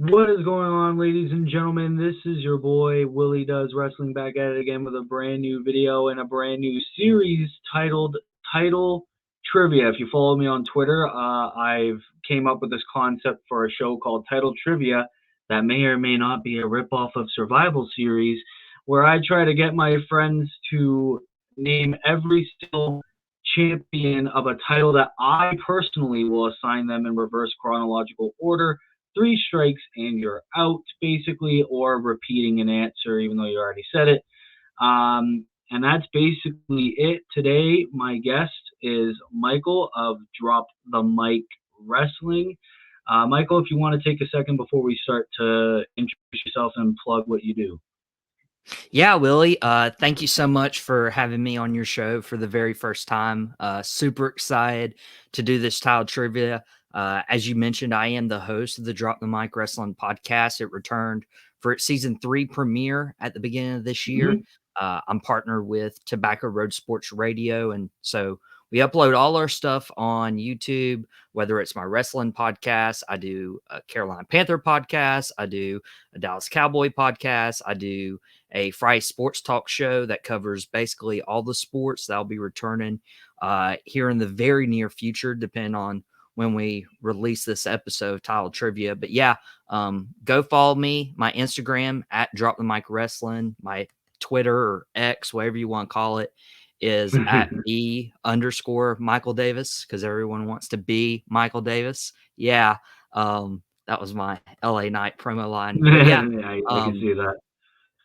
What is going on, ladies and gentlemen? This is your boy Willie Does Wrestling back at it again with a brand new video and a brand new series titled Title Trivia. If you follow me on Twitter, I've came up with this concept for a show called Title Trivia that may or may not be a ripoff of Survival Series, where I try to get my friends to name every single champion of a title that I personally will assign them in reverse chronological order. Three strikes and you're out, basically, or repeating an answer even though you already said it. And that's basically it. Today, my guest is Michael of Drop the Mic Wrestling. Michael, if you want to take a second before we start to introduce yourself and plug what you do. Yeah, Willie, thank you so much for having me on your show for the very first time. Super excited to do this tile trivia. As you mentioned, I am the host of the Drop the Mic Wrestling podcast. It returned for its season 3 premiere at the beginning of this year. Mm-hmm. I'm partnered with Tobacco Road Sports Radio, and so we upload all our stuff on YouTube, whether it's my wrestling podcast, I do a Carolina Panther podcast, I do a Dallas Cowboy podcast, I do a Friday sports talk show that covers basically all the sports. That'll be returning here in the very near future, depending on when we release this episode titled Trivia. But yeah, go follow me, my Instagram at Drop the Mic Wrestling, my Twitter or X, whatever you want to call it, is at B_Michael Davis, because everyone wants to be Michael Davis. Yeah. That was my LA Knight promo line. But yeah, I can see that.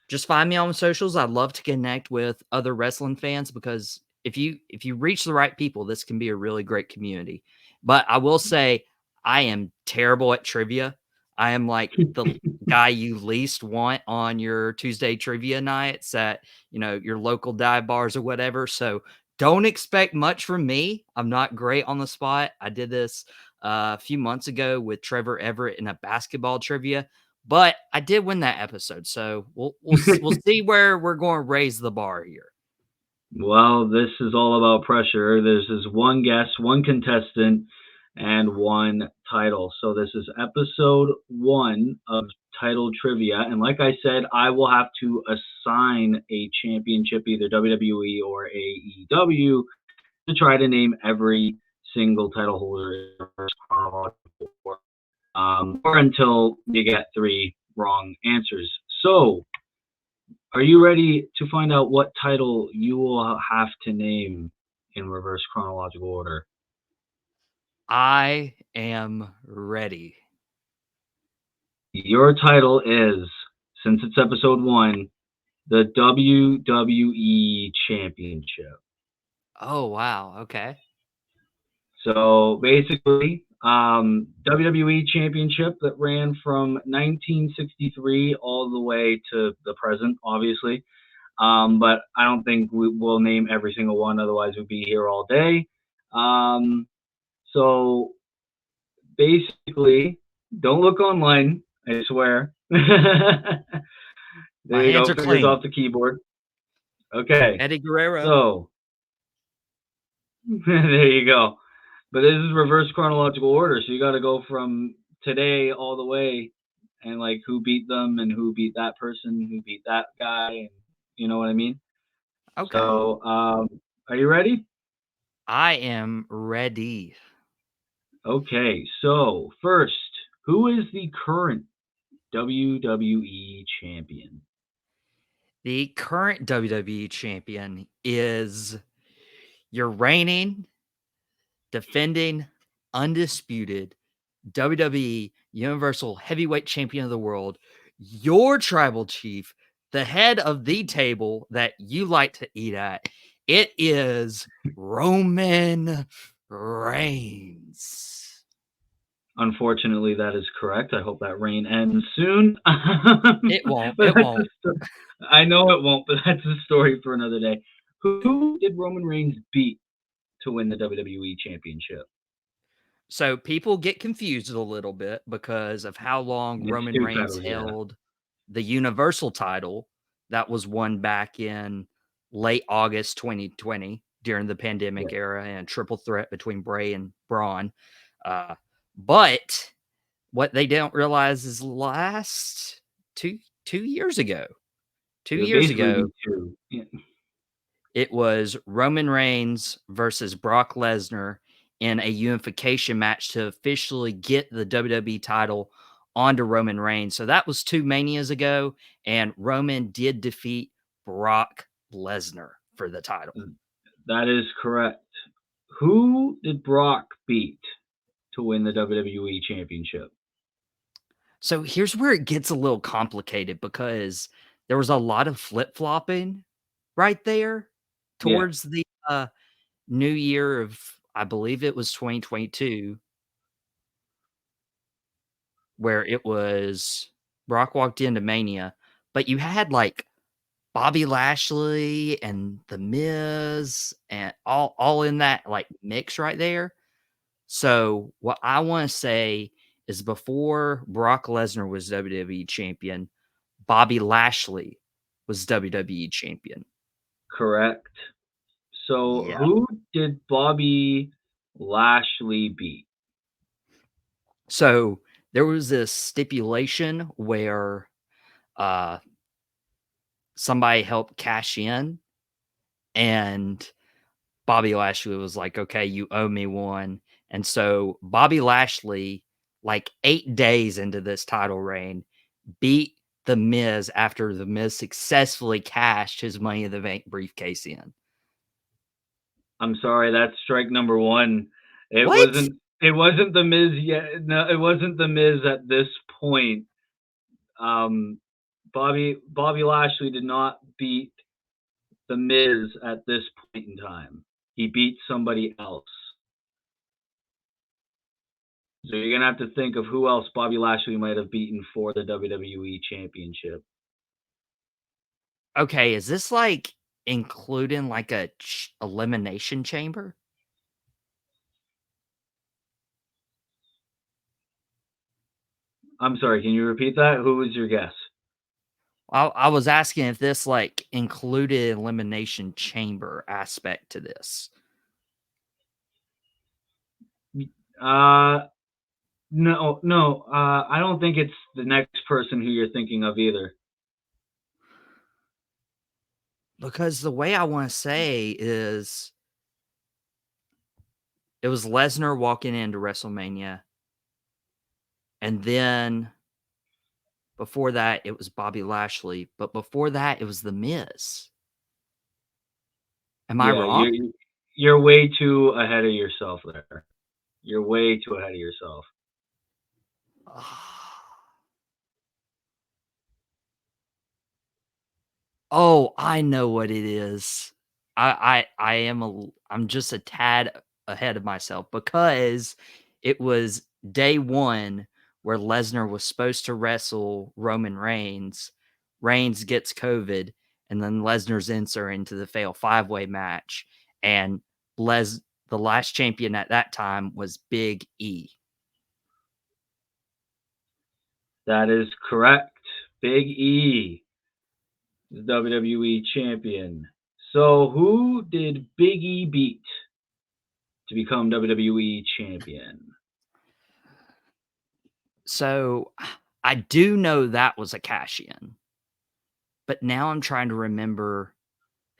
just find me on socials. I'd love to connect with other wrestling fans, because if you reach the right people, this can be a really great community. But I will say I am terrible at trivia. I am like the guy you least want on your Tuesday trivia nights at, your local dive bars or whatever. So don't expect much from me. I'm not great on the spot. I did this a few months ago with Trevor Everett in a basketball trivia. But I did win that episode, so we'll see where we're going to raise the bar here. Well, this is all about pressure. This is one guest, one contestant, and one title. So this is episode 1 of Title Trivia. And like I said, I will have to assign a championship, either WWE or AEW, to try to name every single title holder in chronological order, or until you get 3 wrong answers. So, are you ready to find out what title you will have to name in reverse chronological order? I am ready. Your title is, since it's episode 1, the WWE Championship. Oh, wow. Okay. So basically, WWE Championship that ran from 1963 all the way to the present, obviously. But I don't think we will name every single one, otherwise we'd be here all day. So basically, don't look online, I swear. There My you hands go, are fingers clean. off the keyboard. Okay, Eddie Guerrero. so there you go. But this is reverse chronological order, so you got to go from today all the way, and like who beat them and who beat that person, who beat that guy, and you know what I mean. Okay. So, are you ready? I am ready. Okay. So first, who is the current WWE champion? The current WWE champion is your reigning, defending, undisputed WWE Universal Heavyweight Champion of the World, your tribal chief, the head of the table that you like to eat at. It is Roman Reigns. Unfortunately, that is correct. I hope that reign ends soon. It won't. But It won't. I know it won't, but that's a story for another day. Who did Roman Reigns beat to win the WWE Championship? So people get confused a little bit because of how long It's Roman two Reigns titles, yeah. held the Universal title that was won back in late August 2020 during the Yeah. pandemic era and triple threat between Bray and Braun. Uh, but what they don't realize is last two 2 years ago. Two It would years basically ago, be two. Yeah. it was Roman Reigns versus Brock Lesnar in a unification match to officially get the WWE title onto Roman Reigns. So that was 2 Manias ago, and Roman did defeat Brock Lesnar for the title. That is correct. Who did Brock beat to win the WWE Championship? So here's where it gets a little complicated because there was a lot of flip-flopping right there Yeah, towards the new year of, I believe it was 2022, where it was Brock walked into Mania, but you had like Bobby Lashley and The Miz and all in that like mix right there. So what I want to say is before Brock Lesnar was WWE champion, Bobby Lashley was WWE champion. correct. So Yeah. who did Bobby Lashley beat? So there was this stipulation where uh somebody helped cash in, and Bobby Lashley was like, "Okay, you owe me one." And so Bobby Lashley, like 8 days into this title reign, beat The Miz after The Miz successfully cashed his Money in the Bank briefcase in. I'm sorry, that's strike number one. It What? wasn't. It wasn't the Miz yet. No, it wasn't the Miz at this point. Um, Bobby Lashley did not beat the Miz at this point in time. He beat somebody else. So you're gonna have to think of who else Bobby Lashley might have beaten for the WWE Championship. Okay, is this like including like a elimination chamber? I'm sorry, can you repeat that? Who was your guess? I was asking if this like included elimination chamber aspect to this. Uh, no, no. I don't think it's the next person who you're thinking of either. Because the way I want to say is it was Lesnar walking into WrestleMania, and then before that it was Bobby Lashley, but before that it was The Miz. Am I Yeah, wrong? you're way too ahead of yourself there. You're way too ahead of yourself. Oh, I know what it is. I'm just a tad ahead of myself because it was day 1 where Lesnar was supposed to wrestle Roman Reigns. Reigns gets COVID, and then Lesnar's enter into the fatal 5-way match, and the last champion at that time was Big E. That is correct. Big E is WWE champion. So who did Big E beat to become WWE champion? So I do know that was a cash in, but now I'm trying to remember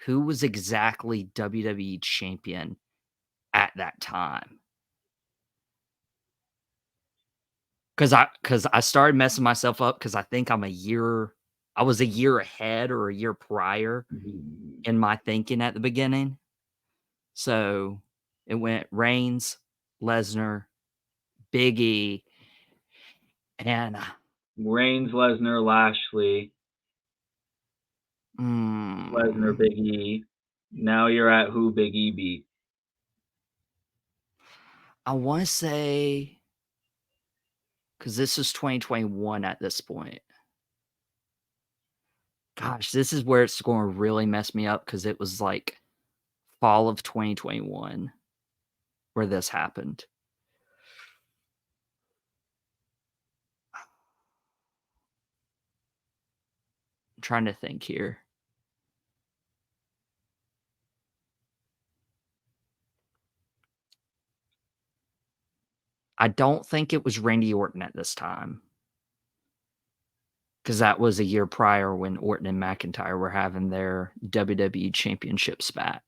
who was exactly WWE champion at that time. Because I started messing myself up because I think I was a year ahead or a year prior in my thinking at the beginning. So it went Reigns, Lesnar, Big E, and Reigns, Lesnar, Lashley, Lesnar, mm, Big E. Now you're at who Big E beat. I want to say because this is 2021 at this point. Gosh, this is where it's going to really mess me up because it was like fall of 2021 where this happened. I'm trying to think here. I don't think it was Randy Orton at this time. Because that was a year prior when Orton and McIntyre were having their WWE Championship spat.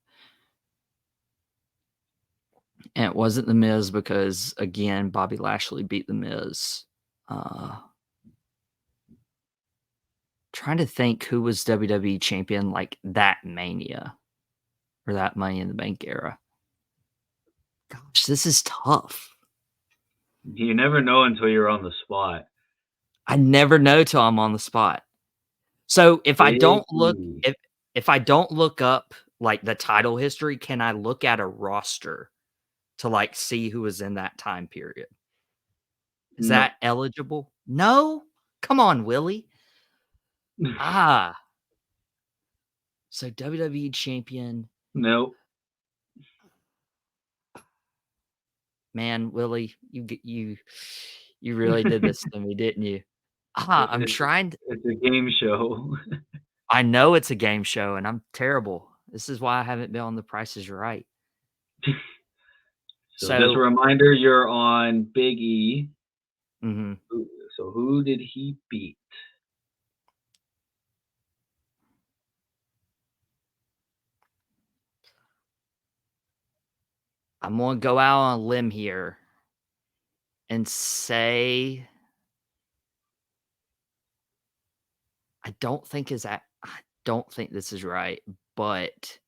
And it wasn't The Miz because, again, Bobby Lashley beat The Miz. Trying to think who was WWE champion like that Mania or that Money in the Bank era. Gosh, this is tough. You never know until you're on the spot. I never know till I'm on the spot. So if I don't look if I don't look up like the title history, can I look at a roster to like see who was in that time period? Is No. that eligible? No? Come on, Willie. So WWE champion. No. Man, Willie, you really did this to me, didn't you? I'm trying to, It's a game show. I know it's a game show and I'm terrible. This is why I haven't been on The Price is Right. So just a reminder, you're on Big E. Mm-hmm. So who did he beat? I'm going to go out on a limb here and say I don't think this is right, but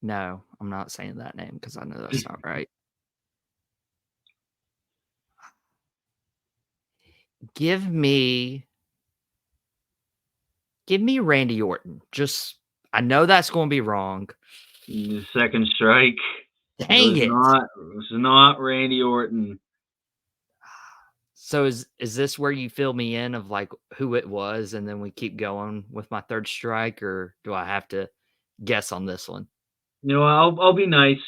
no, I'm not saying that name because I know that's not right. Give me Randy Orton. Just I know that's going to be wrong. Second strike. Dang it. It was not Randy Orton. So is this where you fill me in of like who it was and then we keep going with my third strike, or do I have to guess on this one? You know, I'll be nice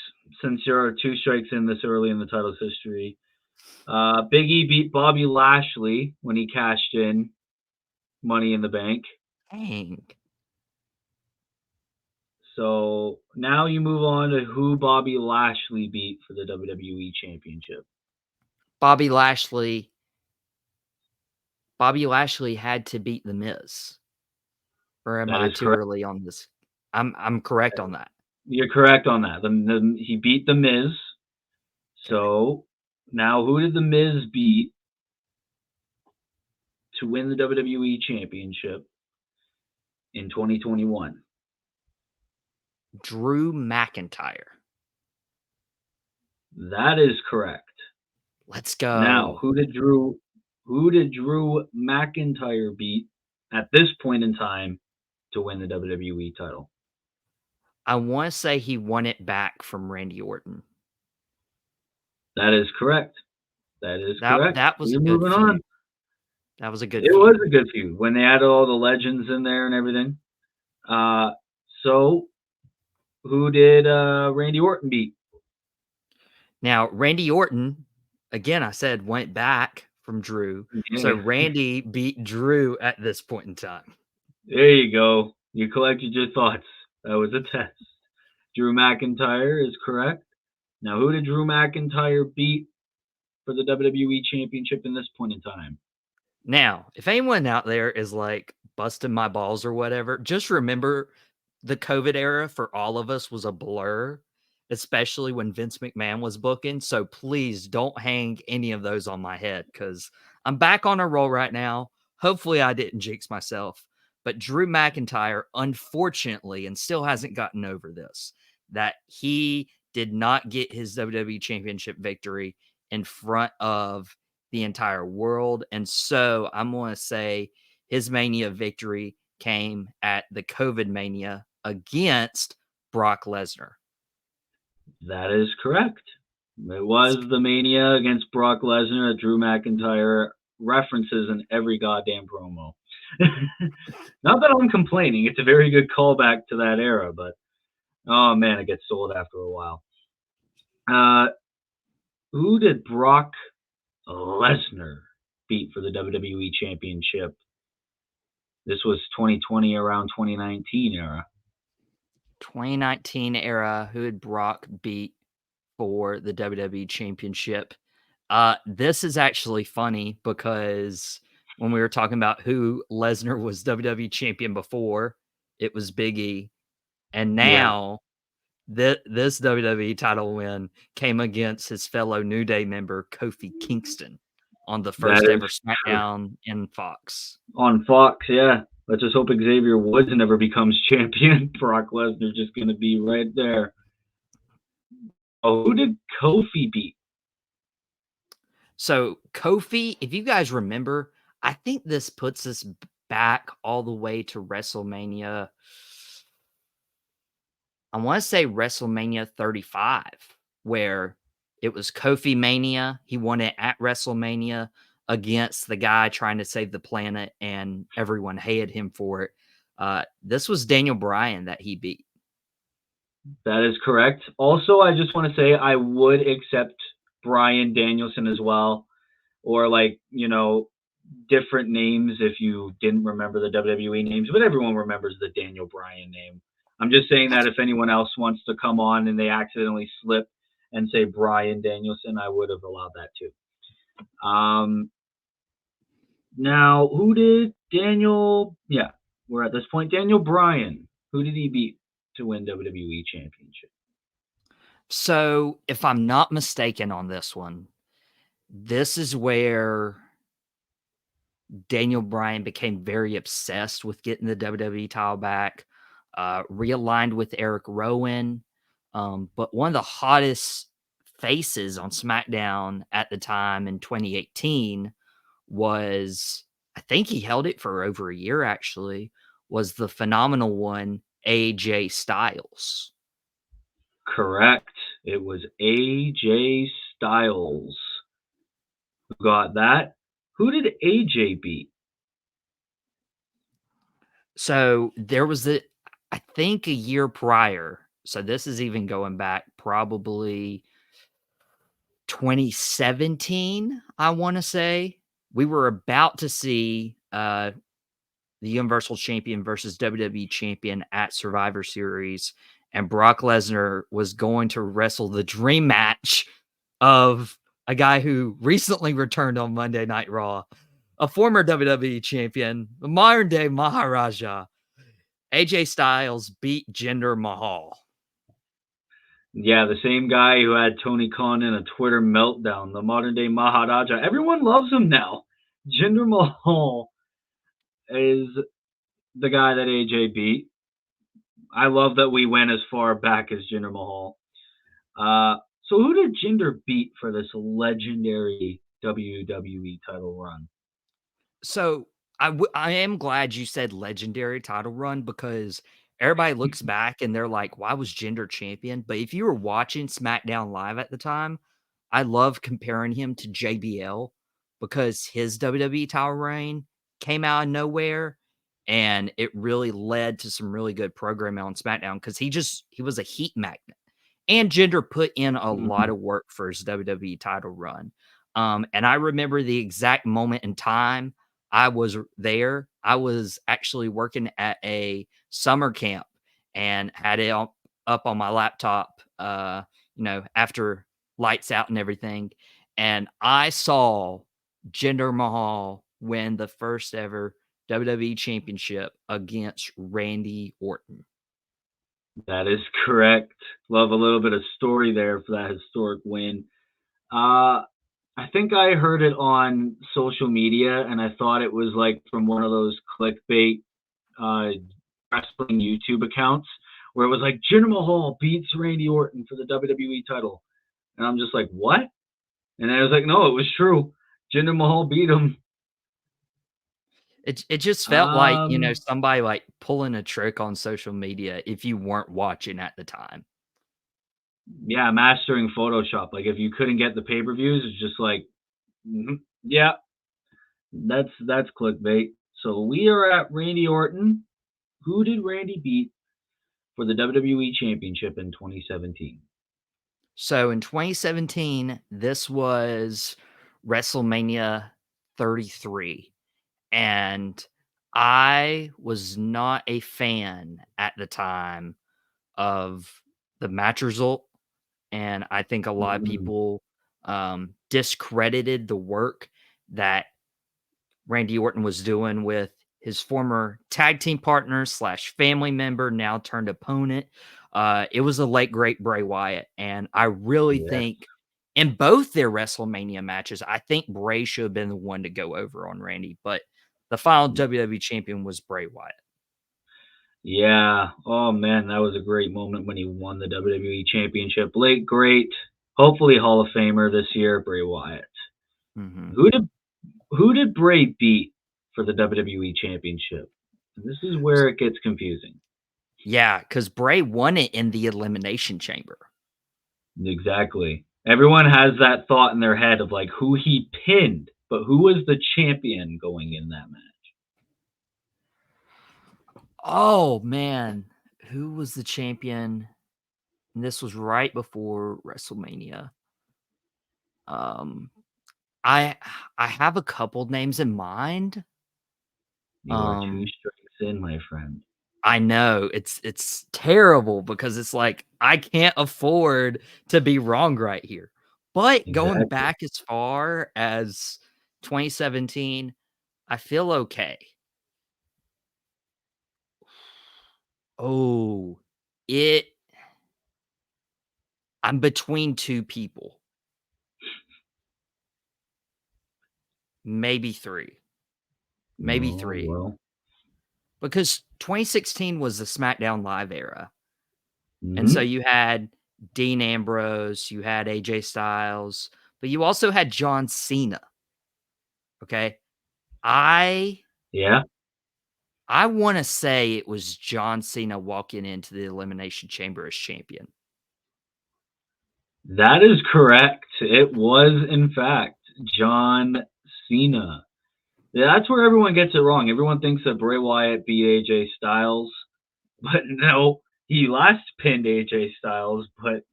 since there are 2 strikes in this early in the title's history. Big E beat Bobby Lashley when he cashed in Money in the Bank. Dang. So now you move on to who Bobby Lashley beat for the WWE Championship. Bobby Lashley had to beat The Miz. Or am I too early on this? I'm correct on that. You're correct on that. He beat The Miz. So now who did The Miz beat to win the WWE Championship in 2021? Drew McIntyre. That is correct. Let's go. Now, who did Drew McIntyre beat at this point in time to win the WWE title? I want to say he won it back from Randy Orton. That is correct. Correct. That was We're a good moving feud. on. That was a good It feud. was a good feud when they added all the legends in there and everything. So who did Randy Orton beat? Now, Randy Orton, again, I said went back from Drew. Yeah. So Randy beat Drew at this point in time. There you go. You collected your thoughts. That was a test. Drew McIntyre is correct. Now, who did Drew McIntyre beat for the WWE Championship in this point in time? Now, if anyone out there is like busting my balls or whatever, just remember the COVID era for all of us was a blur, especially when Vince McMahon was booking. So please don't hang any of those on my head because I'm back on a roll right now. Hopefully, I didn't jinx myself. But Drew McIntyre, unfortunately, and still hasn't gotten over this, that he did not get his WWE Championship victory in front of the entire world. And so I'm going to say his Mania victory came at the COVID Mania against Brock Lesnar. That is correct. It was the Mania against Brock Lesnar that Drew McIntyre references in every goddamn promo. Not that I'm complaining. It's a very good callback to that era, but oh man, it gets old after a while. Who did Brock Lesnar beat for the WWE Championship? This was 2020 around 2019 era. 2019 era, who had Brock beat for the WWE Championship? This is actually funny because when we were talking about who Lesnar was WWE Champion before, it was Big E, and Yeah, now this WWE title win came against his fellow New Day member Kofi Kingston on the that first is ever true. SmackDown in Fox. On Fox, yeah. Let's just hope Xavier Woods never becomes champion. Brock Lesnar just going to be right there. Oh, who did Kofi beat? So Kofi, if you guys remember, I think this puts us back all the way to WrestleMania. I want to say WrestleMania 35, where it was Kofi Mania. He won it at WrestleMania against the guy trying to save the planet, and everyone hated him for it. This was Daniel Bryan that he beat. That is correct. Also, I just want to say I would accept Brian Danielson as well, or like, different names if you didn't remember the WWE names, but everyone remembers the Daniel Bryan name. I'm just saying that That's if anyone else wants to come on and they accidentally slip and say Brian Danielson, I would have allowed that too. Now, who did Daniel? Yeah, we're at this point. Daniel Bryan. Who did he beat to win WWE Championship? so. If I'm not mistaken on this one, this is where Daniel Bryan became very obsessed with getting the WWE title back, realigned with Eric Rowan. But one of the hottest faces on SmackDown at the time in 2018 was, I think he held it for over a year actually, was the phenomenal one, AJ Styles. Correct. It was AJ Styles who got that. Who did AJ beat? So there was I think a year prior. So this is even going back probably 2017, I want to say. We were about to see the Universal Champion versus WWE Champion at Survivor Series, and Brock Lesnar was going to wrestle the dream match of a guy who recently returned on Monday Night Raw, a former WWE champion, the modern day Maharaja. AJ Styles beat Jinder Mahal. Yeah, the same guy who had Tony Khan in a Twitter meltdown, the modern day Maharaja. Everyone loves him now. Jinder Mahal is the guy that AJ beat. I love that we went as far back as Jinder Mahal. So who did Jinder beat for this legendary WWE title run? So I am glad you said legendary title run because everybody looks back and they're like, why was Jinder champion? But if you were watching SmackDown Live at the time, I love comparing him to JBL because his WWE title reign came out of nowhere and it really led to some really good programming on SmackDown because he was a heat magnet. And Jinder put in a lot Mhm. of work for his WWE title run. And I remember the exact moment in time I was there. I was actually working at a summer camp and had it up on my laptop, after lights out and everything. And I saw Jinder Mahal win the first ever WWE championship against Randy Orton. That is correct. Love a little bit of story there for that historic win. Uh, I think I heard it on social media, and I thought it was like from one of those clickbait uh, wrestling YouTube accounts where it was like Jinder Mahal beats Randy Orton for the WWE title, and I'm just like, what? And I was like, no, it was true. Jinder Mahal beat him. It just felt like, Um, somebody, like, pulling a trick on social media if you weren't watching at the time. yeah, mastering Photoshop. Like if you couldn't get the pay per views, it's just like, yeah, that's clickbait. So we are at Randy Orton. Who did Randy beat for the WWE Championship in 2017? So, in 2017, this was WrestleMania 33, and I was not a fan at the time of the match result, and I think a lot of Mm, people discredited the work that Randy Orton was doing with his former tag team partner slash family member, now turned opponent. It was a late great Bray Wyatt, and I really yes. think in both their WrestleMania matches, I think Bray should have been the one to go over on Randy, but the final WWE champion was Bray Wyatt. Yeah. Oh man, that was a great moment when he won the WWE Championship. Late great, hopefully Hall of Famer this year, Bray Wyatt. Hmm. Who did who did Bray beat for the WWE Championship? This is where it gets confusing. Yeah, because Bray won it in the Elimination Chamber. Exactly. Everyone has that thought in their head of like who he pinned, but who was the champion going in that match? Oh man, who was the champion? And this was right before WrestleMania. Um, I I have a couple names in mind. You are two Um, strikes in, my friend. I know it's terrible because it's like I can't afford to be wrong right here. But going Exactly. back as far as 2017, I feel okay. Oh, it I'm between two people, maybe three, maybe Oh three, well. because 2016 was the SmackDown Live era. And so Hmm. you had Dean Ambrose, you had AJ Styles, but you also had John Cena. Okay. I Yeah, I want to say it was John Cena walking into the Elimination Chamber as champion. that is correct. It was in fact John Cena. Yeah, that's where everyone gets it wrong. Everyone thinks that Bray Wyatt beat AJ Styles, but no, he last pinned AJ Styles, but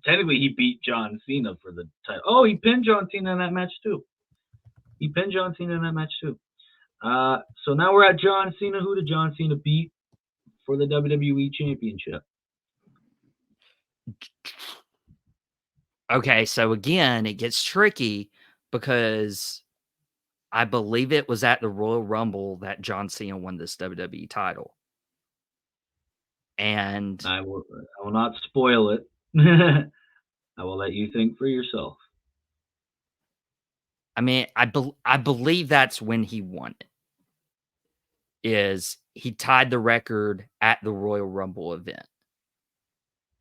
technically he beat John Cena for the title. Oh, he pinned John Cena in that match too. He pinned John Cena in that match too. So now we're at John Cena. Who did John Cena beat for the WWE Championship? Okay, so again, it gets tricky because I believe it was at the Royal Rumble that John Cena won this WWE title. And I will not spoil it. I will let you think for yourself. I mean, I believe that's when he won it. Is he tied the record at the Royal Rumble event.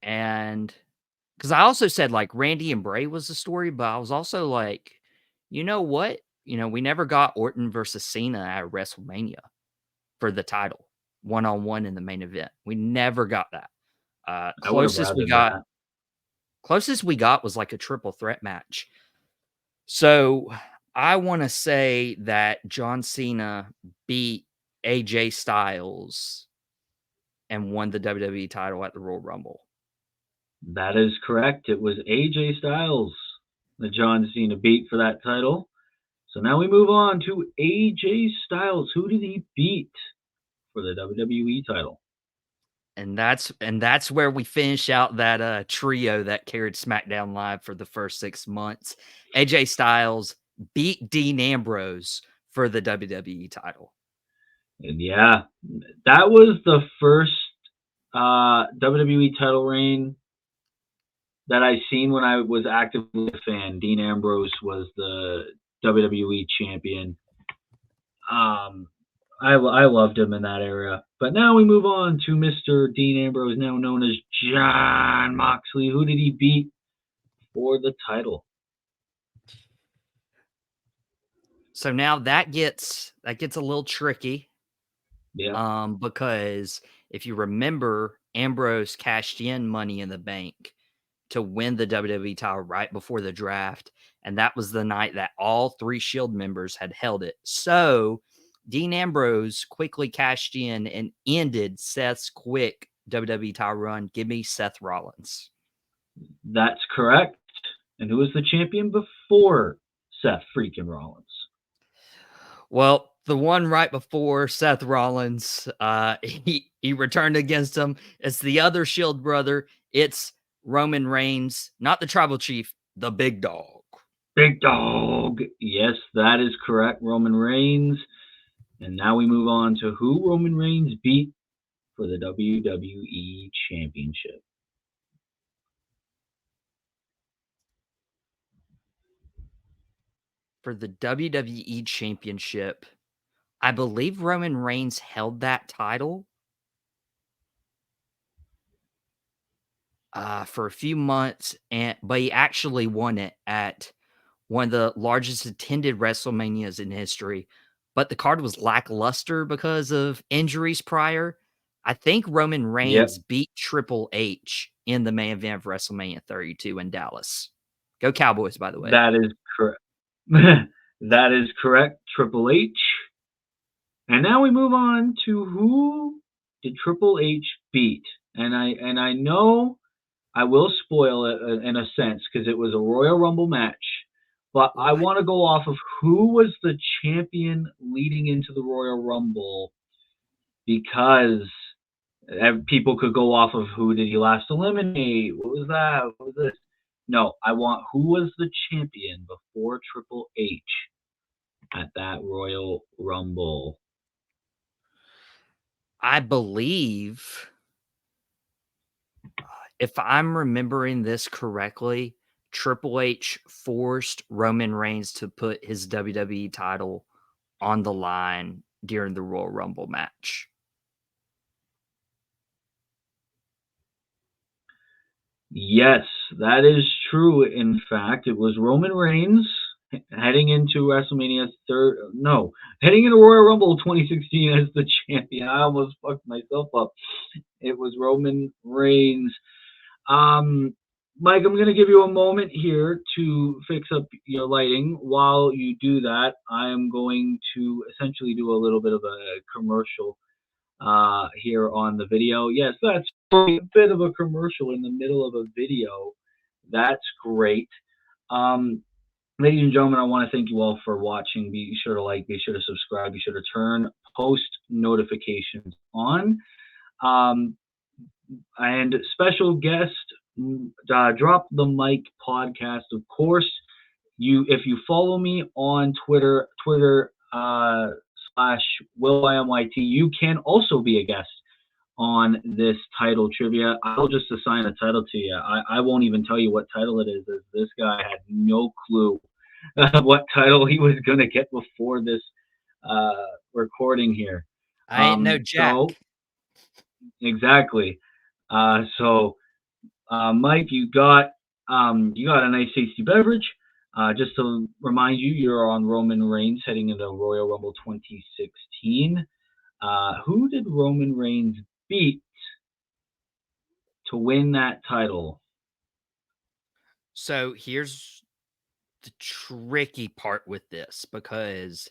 And because I also said like Randy and Bray was the story, but I was also like, you know what? We never got Orton versus Cena at WrestleMania for the title one on one in the main event. We never got that. I would have rather that. Closest we got was like a triple threat match. So I want to say that John Cena beat AJ Styles and won the WWE title at the Royal Rumble. That is correct. It was AJ Styles that John Cena beat for that title. So now we move on to AJ Styles. Who did he beat for the WWE title? And that's where we finish out that trio that carried SmackDown Live for the first 6 months. AJ Styles beat Dean Ambrose for the WWE title. And yeah, that was the first WWE title reign that I seen when I was actively a fan. Dean Ambrose was the WWE champion. I loved him in that era. But now we move on to Mr. Dean Ambrose, now known as John Moxley. Who did he beat for the title? So now that gets a little tricky, Yeah, because if you remember, Ambrose cashed in Money in the Bank to win the WWE title right before the draft, and that was the night that all 3 Shield members had held it. So, Dean Ambrose quickly cashed in and ended Seth's quick WWE title run. Give me Seth Rollins. that's correct. And who was the champion before Seth freaking Rollins? Well, the one right before Seth Rollins, he returned against him. It's the other Shield brother. It's Roman Reigns, not the tribal chief, the big dog. Big dog. Yes, that is correct. Roman Reigns. And now we move on to who Roman Reigns beat for the WWE Championship. For the WWE Championship, I believe Roman Reigns held that title for a few months, but he actually won it at one of the largest attended WrestleManias in history. But the card was lackluster because of injuries prior. I think Roman Reigns beat Triple H in the main event of WrestleMania 32 in Dallas. Go Cowboys, by the way. That is correct. That is correct. Triple H. And now we move on to who did Triple H beat? And I know I will spoil it in a sense because it was a Royal Rumble match. But I want to go off of who was the champion leading into the Royal Rumble because people could go off of who did he last eliminate? What was that? What was this? No, I want who was the champion before Triple H at that Royal Rumble. I believe, if I'm remembering this correctly, Triple H forced Roman Reigns to put his WWE title on the line during the Royal Rumble match. Yes, that is true. In fact, it was Roman Reigns heading into WrestleMania heading into Royal Rumble 2016 as the champion. I almost fucked myself up. It was Roman Reigns. Mike, I'm going to give you a moment here to fix up your lighting. While you do that, I am going to essentially do a little bit of a commercial here on the video. Yes, that's a bit of a commercial in the middle of a video. That's great. Ladies and gentlemen, I want to thank you all for watching. Be sure to like, be sure to subscribe, be sure to turn post notifications on. And special guest, Drop the Mic podcast. Of course, if you follow me on Twitter /WillYMYT, you can also be a guest on this title trivia. I'll just assign a title to you. I won't even tell you what title it is, as this guy had no clue what title he was going to get before this recording here. I ain't no Jack. So, exactly. Mike, you got a nice tasty beverage. Just to remind you, you're on Roman Reigns heading into Royal Rumble 2016. Who did Roman Reigns beat to win that title? So here's the tricky part with this, because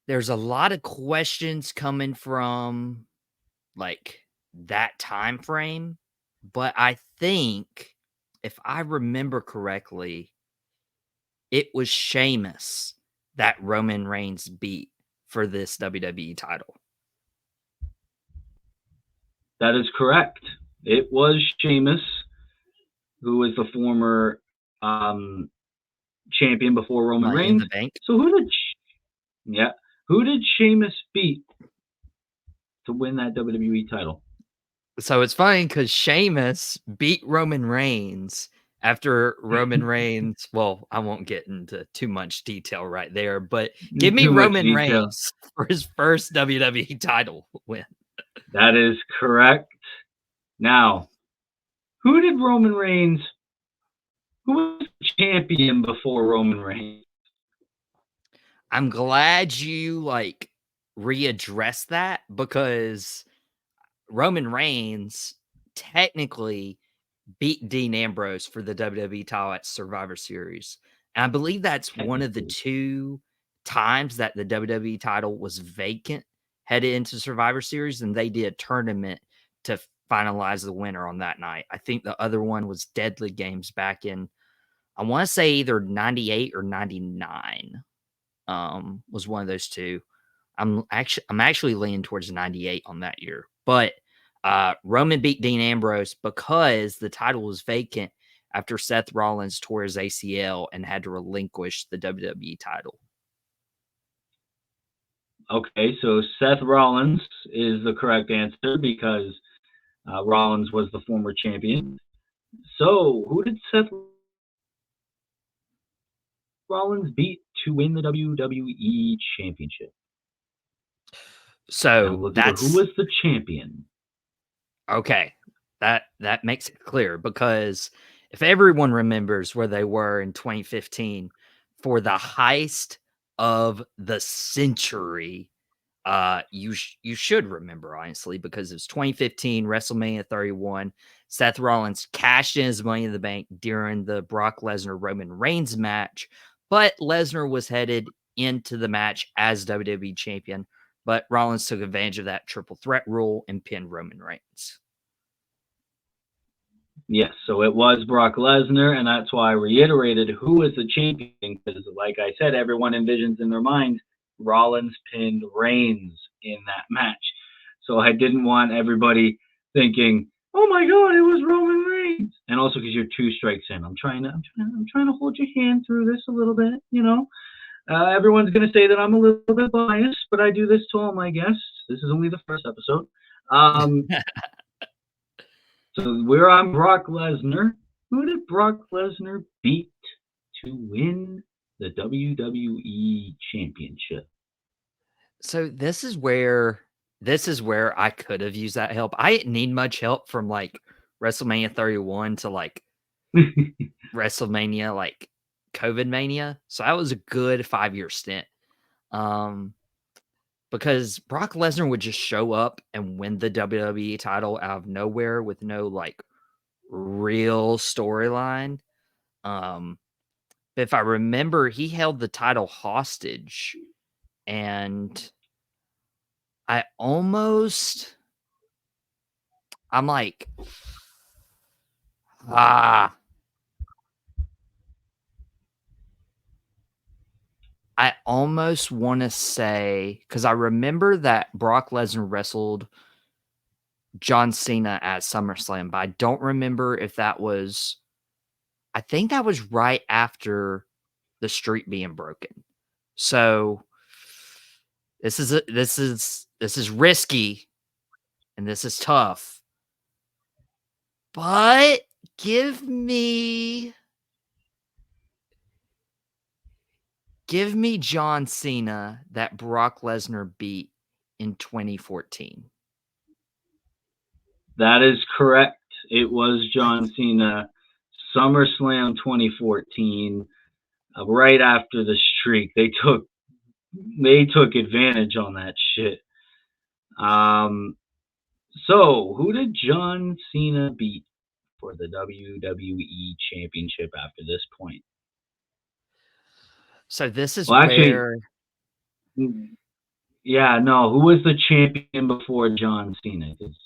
there's a lot of questions coming from like that time frame, but I think, if I remember correctly, it was Sheamus that Roman Reigns beat for this WWE title. That is correct. It was Sheamus, who was the former champion before Roman Money in Reigns. the Bank. So who did Sheamus beat to win that WWE title? So it's funny because Sheamus beat Roman Reigns after Roman Reigns. Well, I won't get into too much detail right there, but give me Roman Reigns for his first WWE title win. That is correct. Now, who did Roman Reigns? Who was the champion before Roman Reigns? I'm glad you readdressed that, because Roman Reigns technically beat Dean Ambrose for the WWE title at Survivor Series. And I believe that's one of the 2 times that the WWE title was vacant headed into Survivor Series, and they did a tournament to finalize the winner on that night. I think the other one was Deadly Games back in, I want to say, either 98 or 99. was one of those two. I'm actually leaning towards 98 on that year, but Roman beat Dean Ambrose because the title was vacant after Seth Rollins tore his ACL and had to relinquish the WWE title. Okay, so Seth Rollins is the correct answer because Rollins was the former champion. So, who did Seth Rollins beat to win the WWE Championship? So that's who was the champion? Okay, that makes it clear because if everyone remembers where they were in 2015 for the heist of the century, you should remember honestly because it was 2015 WrestleMania 31. Seth Rollins cashed in his Money in the Bank during the Brock Lesnar Roman Reigns match, but Lesnar was headed into the match as WWE champion. But Rollins took advantage of that triple threat rule and pinned Roman Reigns. Yes, so it was Brock Lesnar, and that's why I reiterated who was the champion, because like I said, everyone envisions in their mind Rollins pinned Reigns in that match. So I didn't want everybody thinking, "Oh my God, it was Roman Reigns," and also because you're 2 strikes in. I'm trying to hold your hand through this a little bit, you know. Everyone's going to say that I'm a little bit biased, but I do this to all my guests. This is only the first episode. So we're on Brock Lesnar. Who did Brock Lesnar beat to win the WWE Championship? So this is where I could have used that help. I didn't need much help from like WrestleMania 31 to like WrestleMania like COVID Mania. So that was a good 5-year stint. Because Brock Lesnar would just show up and win the WWE title out of nowhere with no like real storyline. If I remember, he held the title hostage, and I'm like, I almost want to say, because I remember that Brock Lesnar wrestled John Cena at SummerSlam, but I don't remember if that was, I think that was right after the streak being broken. So this is risky and this is tough. But give me John Cena that Brock Lesnar beat in 2014. That is correct. It was John Cena, SummerSlam 2014, right after the streak. They took advantage on that shit. So who did John Cena beat for the WWE Championship after this point? So this is where... Yeah, no. Who was the champion before John Cena? Because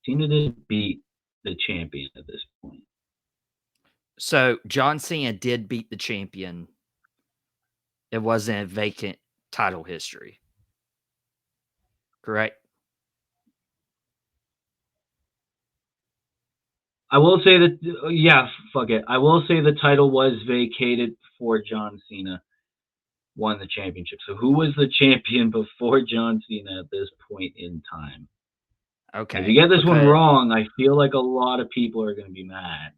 Cena didn't beat the champion at this point. So John Cena did beat the champion. It wasn't a vacant title history. Correct? I will say that, yeah, fuck it. I will say the title was vacated before John Cena won the championship. So who was the champion before John Cena at this point in time? Okay. If you get this one wrong, I feel like a lot of people are going to be mad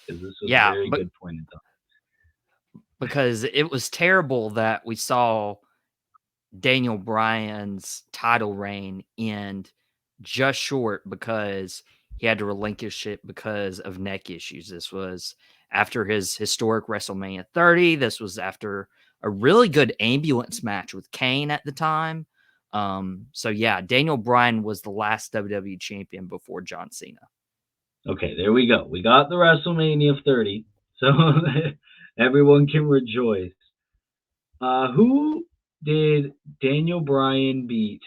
because this was a very good point in time. Because it was terrible that we saw Daniel Bryan's title reign end just short because he had to relinquish it because of neck issues. This was after his historic WrestleMania 30. This was after a really good ambulance match with Kane at the time. So yeah, Daniel Bryan was the last WWE champion before John Cena. Okay, there we go. We got the WrestleMania 30, so everyone can rejoice. Who did Daniel Bryan beat?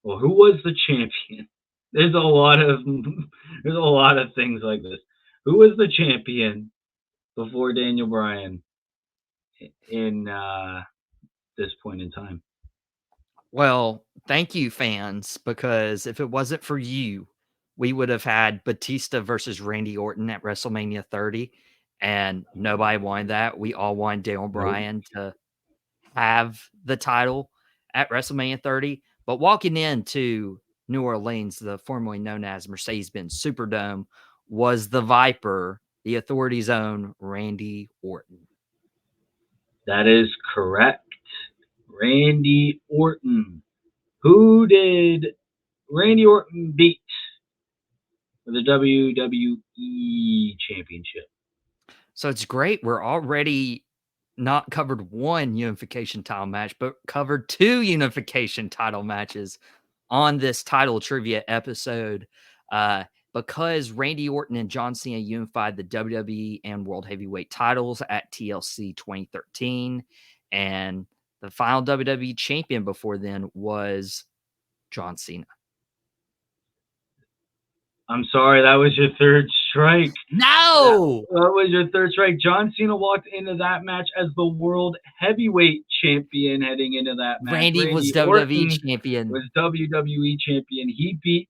Well, who was the champion? There's a lot of things like this. Who was the champion before Daniel Bryan in this point in time. Well, thank you, fans, because if it wasn't for you, we would have had Batista versus Randy Orton at WrestleMania 30, and nobody wanted that. We all wanted Daniel Bryan to have the title at WrestleMania 30. But walking into New Orleans, the formerly known as Mercedes-Benz Superdome, was the Viper, the Authority's own Randy Orton. That is correct. Randy Orton. Who did Randy Orton beat for the WWE Championship? So it's great. We're already not covered one unification title match, but covered two unification title matches on this title trivia episode. Because Randy Orton and John Cena unified the WWE and World Heavyweight titles at TLC 2013. And the final WWE champion before then was John Cena. I'm sorry, that was your third strike. No! That was your third strike. John Cena walked into that match as the World Heavyweight Champion heading into that match. Randy was Orton WWE champion. was WWE champion. He beat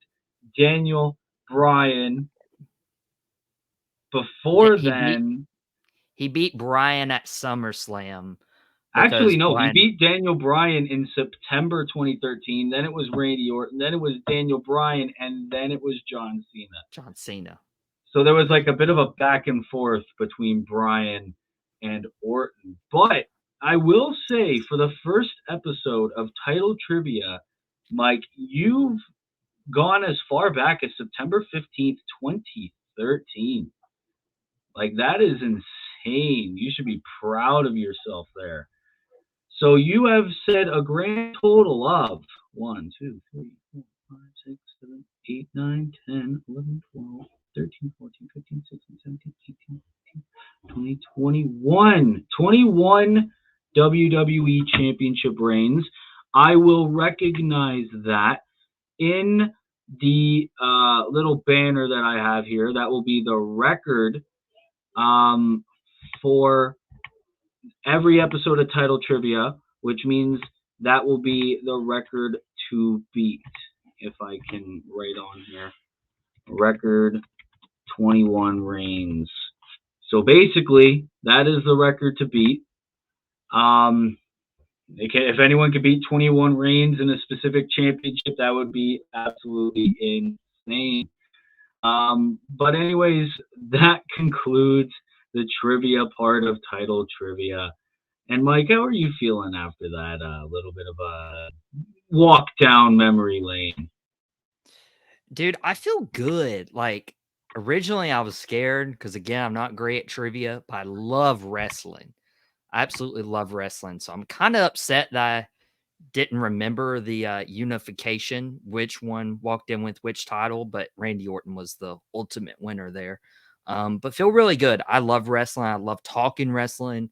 Daniel Bryan. Before then, he beat Bryan at SummerSlam. Actually, no, he beat Daniel Bryan in September 2013. Then it was Randy Orton. Then it was Daniel Bryan, and then it was John Cena. So there was like a bit of a back and forth between Bryan and Orton. But I will say, for the first episode of Title Trivia, Mike, you've gone as far back as September 15th, 2013. Like, that is insane. You should be proud of yourself there. So you have said a grand total of 1, 2, 3, 4, 5, 6, 7, 8, 9, 10, 11, 12, 13, 14, 15, 16, 17, 18, 19, 20, 21. 21 WWE Championship reigns. I will recognize that in the little banner that I have here. That will be the record for every episode of Title Trivia, which means that will be the record to beat. If I can write on here, record 21 reigns. So basically, that is the record to beat. If anyone could beat 21 reigns in a specific championship, that would be absolutely insane. But anyways, that concludes the trivia part of Title Trivia. And Mike, how are you feeling after that little bit of a walk down memory lane? Dude, I feel good. Like, originally I was scared because, again, I'm not great at trivia, but I love wrestling. I absolutely love wrestling. So I'm kind of upset that I didn't remember the unification, which one walked in with which title, but Randy Orton was the ultimate winner there. But feel really good. I love wrestling. I love talking wrestling.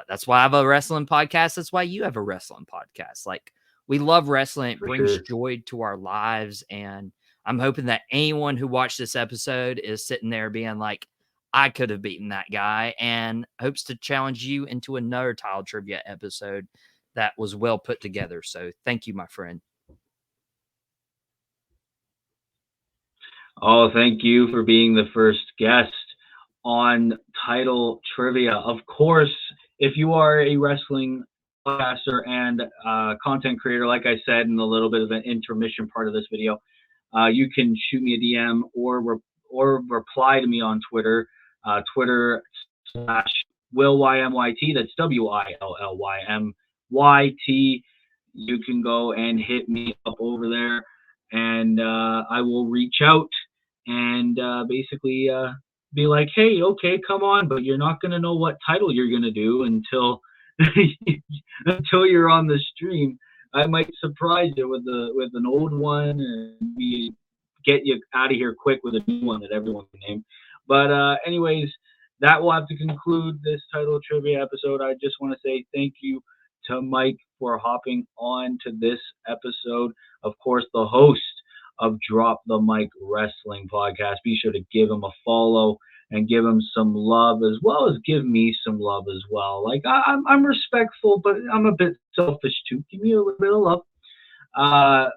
That's why I have a wrestling podcast. That's why you have a wrestling podcast. Like, we love wrestling. It brings joy to our lives. And I'm hoping that anyone who watched this episode is sitting there being like, I could have beaten that guy, and hopes to challenge you into another Title Trivia episode that was well put together. So thank you, my friend. Oh, thank you for being the first guest on Title Trivia. Of course, if you are a wrestling podcaster and content creator, like I said in a little bit of an intermission part of this video, you can shoot me a DM or reply to me on Twitter, Twitter/WillYMYT. That's WILLYMYT. You can go and hit me up over there, and I will reach out and basically be like, hey, okay, come on, but you're not going to know what title you're going to do until until you're on the stream. I might surprise you with an old one, and we get you out of here quick with a new one that everyone can name. But anyways, that will have to conclude this Title Trivia episode. I just want to say thank you to Mike for hopping on to this episode. Of course, the host of Drop the Mic Wrestling Podcast. Be sure to give him a follow and give him some love, as well as give me some love as well. Like, I'm respectful, but I'm a bit selfish too. Give me a little bit of love.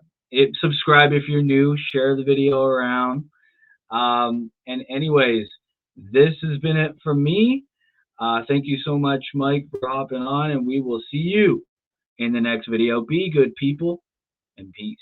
Subscribe if you're new. Share the video around. And anyways, this has been it from me. Thank you so much, Mike, for hopping on, and we will see you in the next video. Be good, people, and peace.